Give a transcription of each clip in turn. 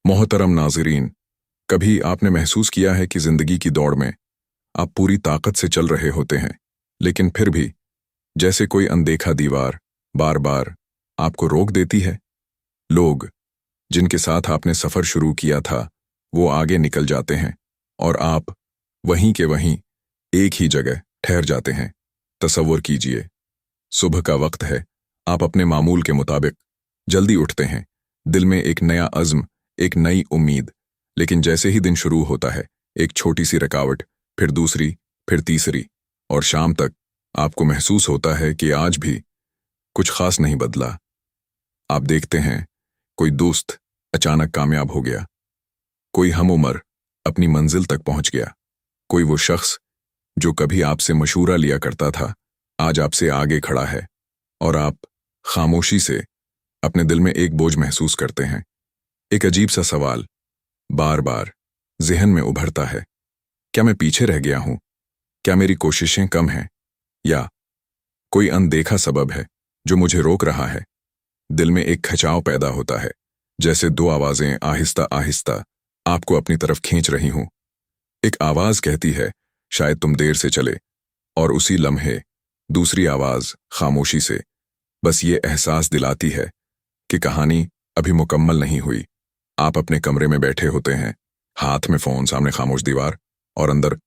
मोहतरम नाज़रीन, कभी आपने महसूस किया है कि ज़िंदगी की दौड़ में आप पूरी ताकत से चल रहे होते हैं, लेकिन फिर भी जैसे कोई अनदेखा दीवार बार बार आपको रोक देती है। लोग जिनके साथ आपने सफ़र शुरू किया था वो आगे निकल जाते हैं और आप वहीं के वहीं एक ही जगह ठहर जाते हैं। तसव्वुर कीजिए, सुबह का वक्त है, आप अपने मामूल के मुताबिक जल्दी उठते हैं, दिल में एक नया अज़्म, एक नई उम्मीद। लेकिन जैसे ही दिन शुरू होता है, एक छोटी सी रुकावट, फिर दूसरी, फिर तीसरी, और शाम तक आपको महसूस होता है कि आज भी कुछ खास नहीं बदला। आप देखते हैं कोई दोस्त अचानक कामयाब हो गया, कोई हम उम्र अपनी मंजिल तक पहुंच गया, कोई वो शख्स जो कभी आपसे मशूरा लिया करता था आज आपसे आगे खड़ा है, और आप खामोशी से अपने दिल में एक बोझ महसूस करते हैं। एक अजीब सा सवाल बार बार ज़हन में उभरता है, क्या मैं पीछे रह गया हूं? क्या मेरी कोशिशें कम हैं? या कोई अनदेखा सबब है जो मुझे रोक रहा है? दिल में एक खिंचाव पैदा होता है, जैसे दो आवाज़ें आहिस्ता आहिस्ता आपको अपनी तरफ खींच रही हूं। एक आवाज़ कहती है शायद तुम देर से चले, और उसी लम्हे दूसरी आवाज़ खामोशी से बस ये एहसास दिलाती है कि कहानी अभी मुकम्मल नहीं हुई। आप अपने कमरे में बैठे होते हैं, हाथ में फ़ोन, सामने खामोश दीवार, और अंदर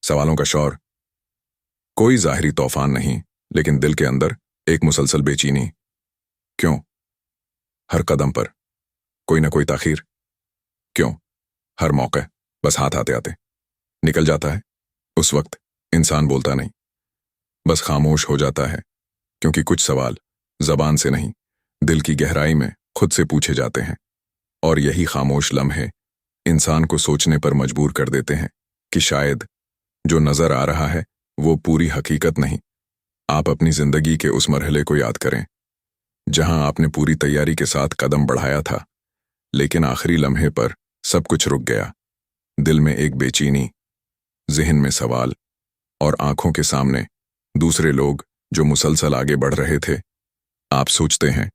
सवालों का शौर। कोई ज़ाहिरी तूफान नहीं, लेकिन दिल के अंदर एक मुसलसल बेचैनी। क्यों? हर कदम पर कोई ना कोई ताख़ीर। क्यों? हर मौका बस हाथ आते आते निकल जाता है। उस वक्त इंसान बोलता नहीं, बस खामोश हो जाता है, क्योंकि कुछ सवाल ज़बान से नहीं, दिल की गहराई में खुद से पूछे जाते हैं। और यही खामोश लम्हे इंसान को सोचने पर मजबूर कर देते हैं कि शायद जो नज़र आ रहा है वो पूरी हकीकत नहीं। आप अपनी ज़िंदगी के उस मरहले को याद करें जहां आपने पूरी तैयारी के साथ कदम बढ़ाया था, लेकिन आखिरी लम्हे पर सब कुछ रुक गया। दिल में एक बेचैनी, ज़हन में सवाल, और आंखों के सामने दूसरे लोग जो मुसलसल आगे बढ़ रहे थे। आप सोचते हैं,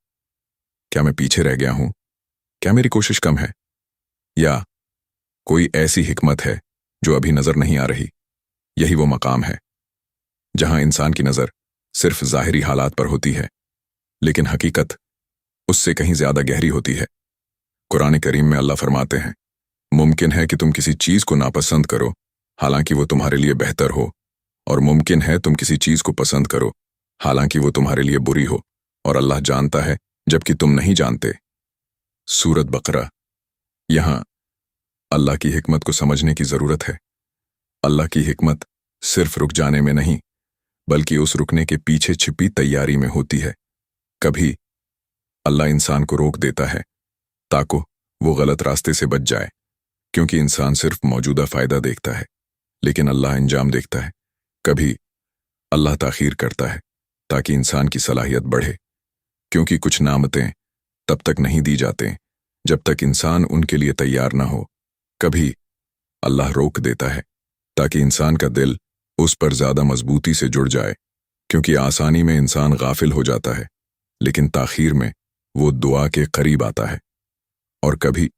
क्या मैं पीछे रह गया हूं? क्या मेरी कोशिश कम है? या कोई ऐसी हिकमत है जो अभी नजर नहीं आ रही? यही वो मकाम है जहां इंसान की नजर सिर्फ ज़ाहिरी हालात पर होती है, लेकिन हकीकत उससे कहीं ज्यादा गहरी होती है। कुरान करीम में अल्लाह फरमाते हैं, मुमकिन है कि तुम किसी चीज को नापसंद करो हालांकि वो तुम्हारे लिए बेहतर हो, और मुमकिन है तुम किसी चीज को पसंद करो हालांकि वो तुम्हारे लिए बुरी हो, और अल्लाह जानता है जबकि तुम नहीं जानते। सूरत बकरा। यहां अल्लाह की हिकमत को समझने की जरूरत है। अल्लाह की हिकमत सिर्फ रुक जाने में नहीं, बल्कि उस रुकने के पीछे छिपी तैयारी में होती है। कभी अल्लाह इंसान को रोक देता है ताकि वो गलत रास्ते से बच जाए, क्योंकि इंसान सिर्फ मौजूदा फायदा देखता है, लेकिन अल्लाह अंजाम देखता है। कभी अल्लाह ताखीर करता है ताकि इंसान की सलाहियत बढ़े, क्योंकि कुछ नामतें तब तक नहीं दी जाते जब तक इंसान उनके लिए तैयार ना हो। कभी अल्लाह रोक देता है ताकि इंसान का दिल उस पर ज्यादा मजबूती से जुड़ जाए, क्योंकि आसानी में इंसान गाफिल हो जाता है, लेकिन ताखीर में वो दुआ के करीब आता है। और कभी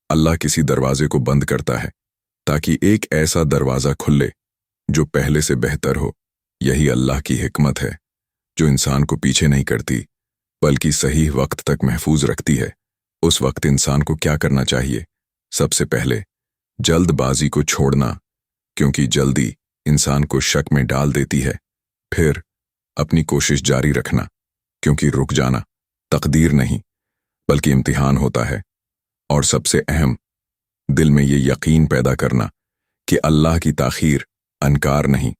अल्लाह किसी दरवाजे को बंद करता है ताकि एक ऐसा दरवाज़ा खुले जो पहले से बेहतर हो। यही अल्लाह की हिकमत है जो इंसान को पीछे नहीं करती, बल्कि सही वक्त तक महफूज रखती है। उस वक्त इंसान को क्या करना चाहिए? सबसे पहले जल्दबाजी को छोड़ना, क्योंकि जल्दी इंसान को शक में डाल देती है। फिर अपनी कोशिश जारी रखना, क्योंकि रुक जाना तकदीर नहीं बल्कि इम्तिहान होता है। और सबसे अहम, दिल में ये यकीन पैदा करना कि अल्लाह की ताखीर अनकार नहीं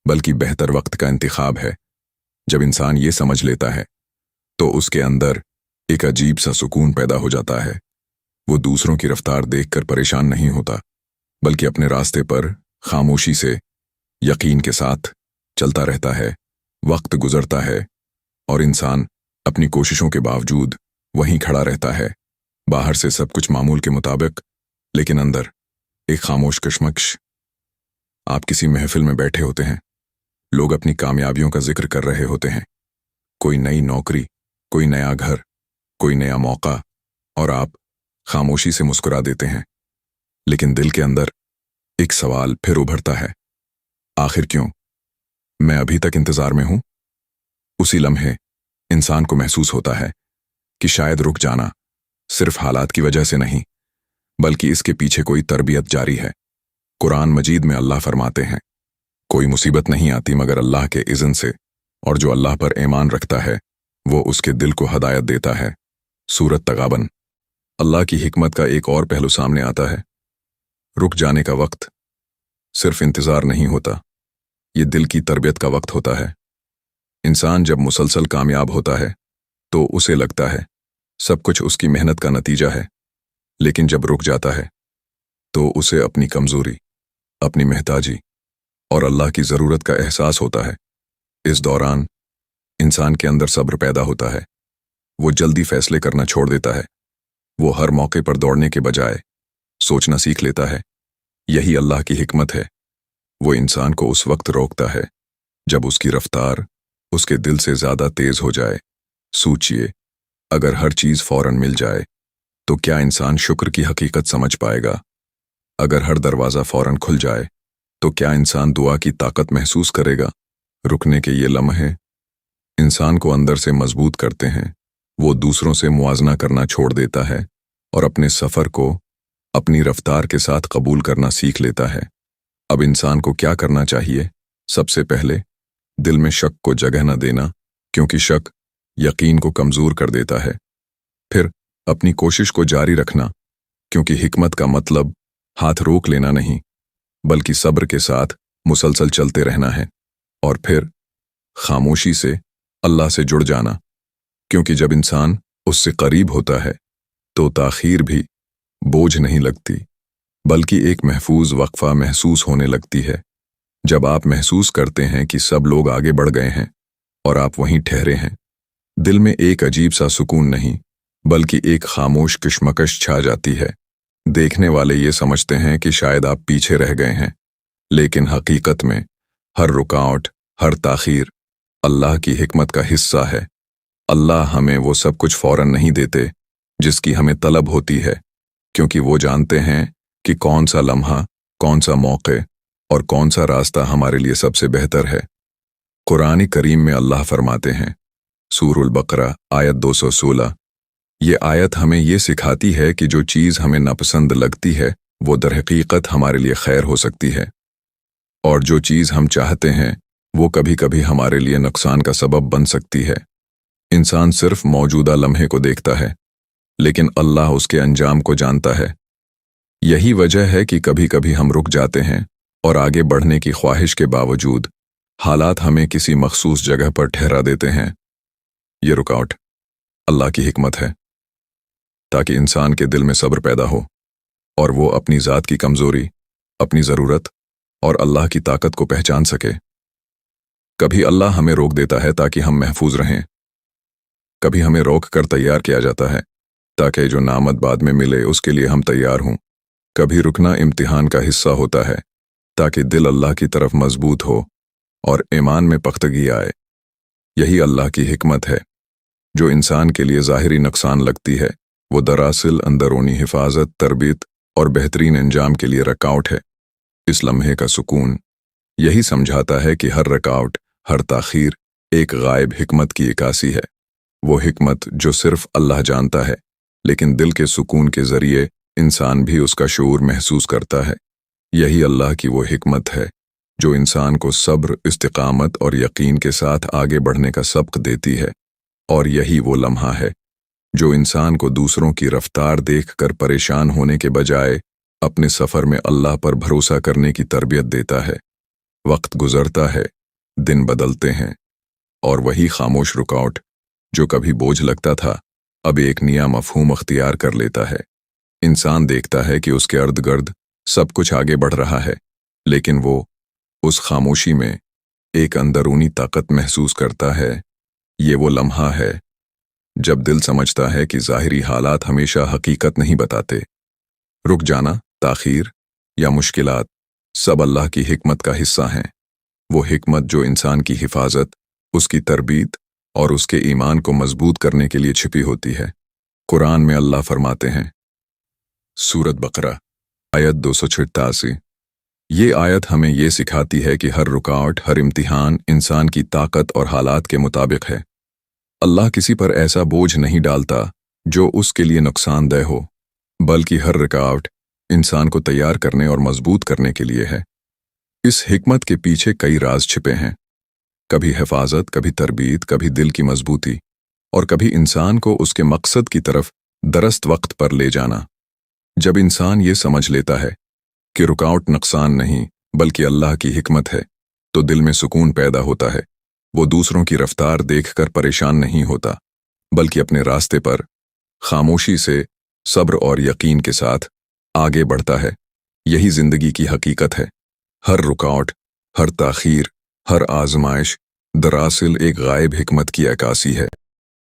बल्कि बेहतर वक्त का इंतखाब है। जब इंसान ये समझ लेता है तो उसके अंदर एक अजीब सा सुकून पैदा हो जाता है। वो दूसरों की रफ्तार देखकर परेशान नहीं होता, बल्कि अपने रास्ते पर खामोशी से यकीन के साथ चलता रहता है। वक्त गुजरता है और इंसान अपनी कोशिशों के बावजूद वहीं खड़ा रहता है। बाहर से सब कुछ मामूल के मुताबिक, लेकिन अंदर एक खामोश कश्मकश। आप किसी महफिल में बैठे होते हैं, लोग अपनी कामयाबियों का जिक्र कर रहे होते हैं, कोई नई नौकरी, कोई नया घर, कोई नया मौका, और आप खामोशी से मुस्कुरा देते हैं, लेकिन दिल के अंदर एक सवाल फिर उभरता है, आखिर क्यों? मैं अभी तक इंतजार में हूं। उसी लम्हे इंसान को महसूस होता है कि शायद रुक जाना सिर्फ हालात की वजह से नहीं, बल्कि इसके पीछे कोई तरबियत जारी है। कुरान मजीद में अल्लाह फरमाते हैं, कोई मुसीबत नहीं आती मगर अल्लाह के इज़्न से, और जो अल्लाह पर ईमान रखता है वो उसके दिल को हदायत देता है। सूरत तगाबन। अल्लाह की हिकमत का एक और पहलू सामने आता है। रुक जाने का वक्त सिर्फ इंतजार नहीं होता, ये दिल की तरबियत का वक्त होता है। इंसान जब मुसलसल कामयाब होता है तो उसे लगता है सब कुछ उसकी मेहनत का नतीजा है, लेकिन जब रुक जाता है तो उसे अपनी कमजोरी, अपनी महताजी और अल्लाह की ज़रूरत का एहसास होता है। इस दौरान इंसान के अंदर सब्र पैदा होता है। वो जल्दी फैसले करना छोड़ देता है। वो हर मौके पर दौड़ने के बजाय सोचना सीख लेता है। यही अल्लाह की हिकमत है। वो इंसान को उस वक्त रोकता है जब उसकी रफ्तार उसके दिल से ज़्यादा तेज हो जाए। सोचिए, अगर हर चीज़ फौरन मिल जाए तो क्या इंसान शुक्र की हकीकत समझ पाएगा? अगर हर दरवाज़ा फौरन खुल जाए तो क्या इंसान दुआ की ताकत महसूस करेगा? रुकने के ये लम्हे इंसान को अंदर से मजबूत करते हैं। वो दूसरों से मुआजना करना छोड़ देता है और अपने सफ़र को अपनी रफ्तार के साथ कबूल करना सीख लेता है। अब इंसान को क्या करना चाहिए? सबसे पहले दिल में शक को जगह न देना, क्योंकि शक यकीन को कमज़ोर कर देता है। फिर अपनी कोशिश को जारी रखना, क्योंकि हिकमत का मतलब हाथ रोक लेना नहीं, बल्कि सब्र के साथ मुसलसल चलते रहना है। और फिर खामोशी से अल्लाह से जुड़ जाना, क्योंकि जब इंसान उससे करीब होता है तो ताख़ीर भी बोझ नहीं लगती, बल्कि एक महफूज वक्फा महसूस होने लगती है। जब आप महसूस करते हैं कि सब लोग आगे बढ़ गए हैं और आप वहीं ठहरे हैं, दिल में एक अजीब सा सुकून नहीं, बल्कि एक खामोश कश्मकश छा जाती है। देखने वाले ये समझते हैं कि शायद आप पीछे रह गए हैं, लेकिन हकीकत में हर रुकावट, हर ताख़ीर अल्लाह की हिकमत का हिस्सा है। अल्लाह हमें वो सब कुछ फौरन नहीं देते जिसकी हमें तलब होती है, क्योंकि वो जानते हैं कि कौन सा लम्हा, कौन सा मौके और कौन सा रास्ता हमारे लिए सबसे बेहतर है। कुरान करीम में अल्लाह फरमाते हैं, सूरह अल-बकरा आयत 216, ये आयत हमें ये सिखाती है कि जो चीज़ हमें नापसंद लगती है वो दरहकीकत हमारे लिए खैर हो सकती है, और जो चीज़ हम चाहते हैं वो कभी कभी हमारे लिए नुकसान का सबब बन सकती है। इंसान सिर्फ मौजूदा लम्हे को देखता है, लेकिन अल्लाह उसके अंजाम को जानता है। यही वजह है कि कभी कभी हम रुक जाते हैं और आगे बढ़ने की ख्वाहिश के बावजूद हालात हमें किसी मखसूस जगह पर ठहरा देते हैं। ये रुकावट अल्लाह की हिकमत है, ताकि इंसान के दिल में सब्र पैदा हो और वो अपनी ज़ात की कमज़ोरी, अपनी ज़रूरत और अल्लाह की ताकत को पहचान सके। कभी अल्लाह हमें रोक देता है ताकि हम महफूज रहें, कभी हमें रोक कर तैयार किया जाता है ताकि जो नामत बाद में मिले उसके लिए हम तैयार हों। कभी रुकना इम्तिहान का हिस्सा होता है ताकि दिल अल्लाह की तरफ मजबूत हो और ईमान में पख्तगी आए। यही अल्लाह की हिकमत है। जो इंसान के लिए ज़ाहिरी नुकसान लगती है वो दरअसल अंदरूनी हिफाजत, तरबियत और बेहतरीन अंजाम के लिए रुकावट है। इस लम्हे का सुकून यही समझाता है कि हर रुकावट, हर ताख़ीर एक गायब हिकमत की इकासी है। वो हिकमत जो सिर्फ अल्लाह जानता है, लेकिन दिल के सुकून के ज़रिए इंसान भी उसका शऊर महसूस करता है। यही अल्लाह की वो हिकमत है जो इंसान को सब्र, इस्तिकामत और यकीन के साथ आगे बढ़ने का सबक देती है। और यही वो लम्हा है जो इंसान को दूसरों की रफ्तार देखकर परेशान होने के बजाय अपने सफ़र में अल्लाह पर भरोसा करने की तरबियत देता है। वक्त गुजरता है, दिन बदलते हैं, और वही खामोश रुकावट जो कभी बोझ लगता था अब एक नया मफहूम अख्तियार कर लेता है। इंसान देखता है कि उसके अर्द गिर्द सब कुछ आगे बढ़ रहा है, लेकिन वो उस खामोशी में एक अंदरूनी ताकत महसूस करता है। ये वो लम्हा है जब दिल समझता है कि ज़ाहिरी हालात हमेशा हकीकत नहीं बताते। रुक जाना, ताख़ीर या मुश्किलात सब अल्लाह की हिकमत का हिस्सा हैं। वो हिकमत जो इंसान की हिफाजत, उसकी तरबीत और उसके ईमान को मजबूत करने के लिए छिपी होती है। कुरान में अल्लाह फरमाते हैं, सूरत बकरा आयत 286। ये आयत हमें ये सिखाती है कि हर रुकावट, हर इम्तिहान इंसान की ताकत और हालात के मुताबिक है। अल्लाह किसी पर ऐसा बोझ नहीं डालता जो उसके लिए नुकसानदेह हो, बल्कि हर रुकावट इंसान को तैयार करने और मजबूत करने के लिए है। इस हिकमत के पीछे कई राज छिपे हैं, कभी हिफाजत, कभी तरबीत, कभी दिल की मजबूती और कभी इंसान को उसके मकसद की तरफ दरस्त वक्त पर ले जाना। जब इंसान ये समझ लेता है कि रुकावट नुकसान नहीं बल्कि अल्लाह की हिकमत है, तो दिल में सुकून पैदा होता है। वो दूसरों की रफ्तार देखकर परेशान नहीं होता, बल्कि अपने रास्ते पर खामोशी से, सब्र और यकीन के साथ आगे बढ़ता है। यही जिंदगी की हकीकत है। हर रुकावट, हर ताखीर, हर आजमाइश दरअसल एक गायब हिकमत की अक्कासी है।